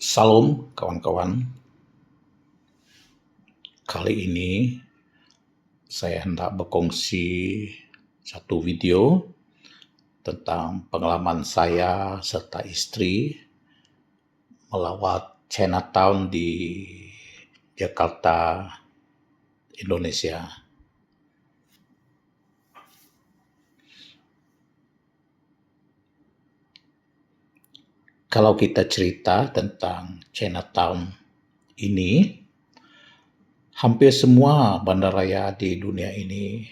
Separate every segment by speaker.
Speaker 1: Salam kawan-kawan, kali ini saya hendak berkongsi satu video tentang pengalaman saya serta istri melawat Chinatown di Jakarta, Indonesia. Kalau kita cerita tentang Chinatown ini, hampir semua bandaraya di dunia ini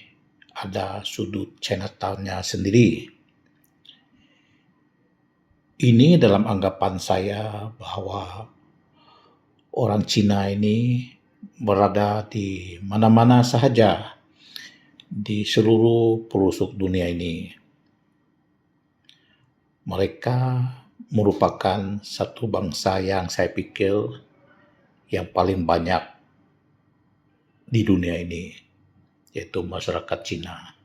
Speaker 1: ada sudut Chinatown-nya sendiri. Ini dalam anggapan saya bahwa orang Cina ini berada di mana-mana sahaja di seluruh pelosok dunia ini. Mereka merupakan satu bangsa yang saya pikir yang paling banyak di dunia ini, yaitu masyarakat Cina.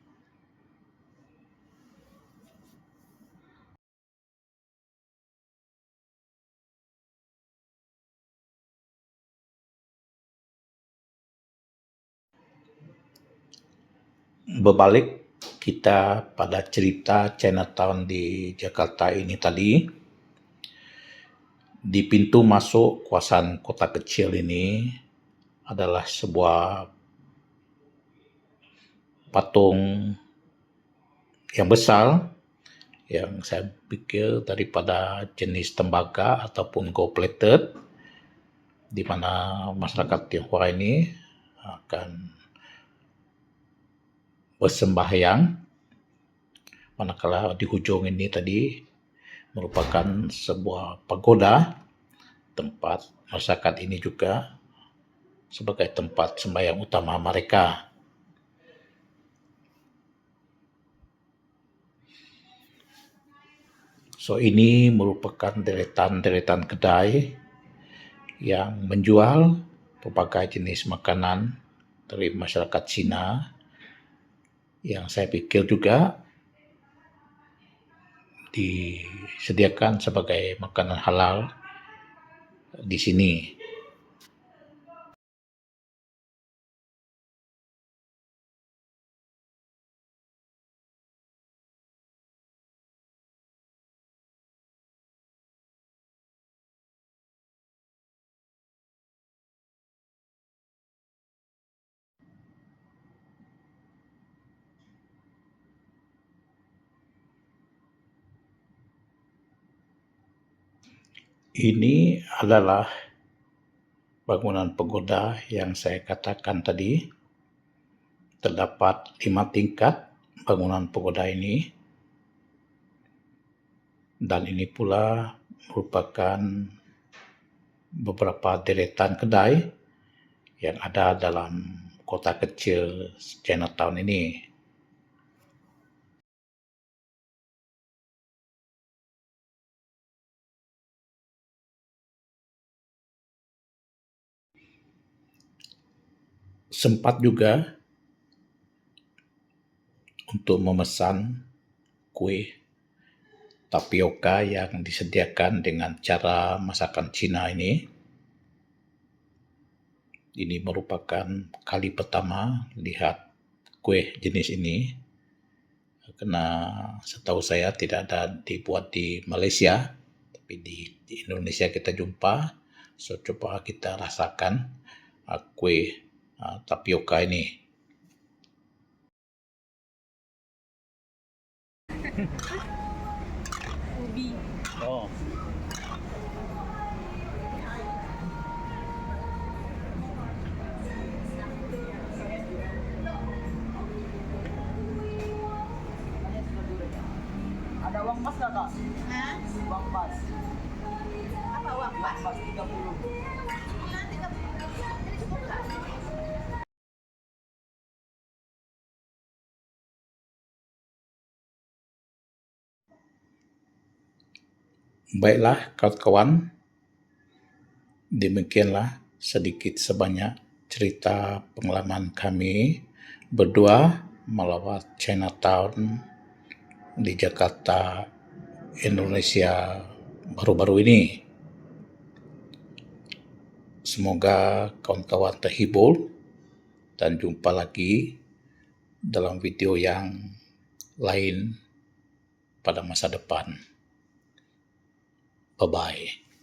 Speaker 1: Berbalik kita pada cerita Chinatown di Jakarta ini tadi, di pintu masuk kawasan kota kecil ini adalah sebuah patung yang besar yang saya pikir daripada jenis tembaga ataupun gold-plated, di mana masyarakat Tionghoa ini akan bersembahyang, manakala di hujung ini tadi merupakan sebuah pagoda, tempat masyarakat ini juga sebagai tempat sembahyang utama mereka. So, ini merupakan deretan kedai yang menjual berbagai jenis makanan dari masyarakat Cina yang saya pikir juga disediakan sebagai makanan halal di sini. Ini adalah bangunan pagoda yang saya katakan tadi. Terdapat 5 tingkat bangunan pagoda ini, dan ini pula merupakan beberapa deretan kedai yang ada dalam kota kecil Chinatown ini. Sempat juga untuk memesan kue tapioka yang disediakan dengan cara masakan Cina ini. Ini merupakan kali pertama lihat kue jenis ini, karena setahu saya tidak ada dibuat di Malaysia, tapi di Indonesia kita jumpa. So, coba kita rasakan kue tapioka ini.
Speaker 2: Ubi.
Speaker 1: Oh.
Speaker 3: Ada uang pas nggak, Kak?
Speaker 2: Hah?
Speaker 3: Uang pas.
Speaker 2: Apa uang pas?
Speaker 3: Pas 30.
Speaker 2: Nanti kamu jadi cukup nggak?
Speaker 1: Baiklah kawan-kawan, demikianlah sedikit sebanyak cerita pengalaman kami berdua melawat Chinatown di Jakarta, Indonesia baru-baru ini. Semoga kawan-kawan terhibur dan jumpa lagi dalam video yang lain pada masa depan. Bye-bye.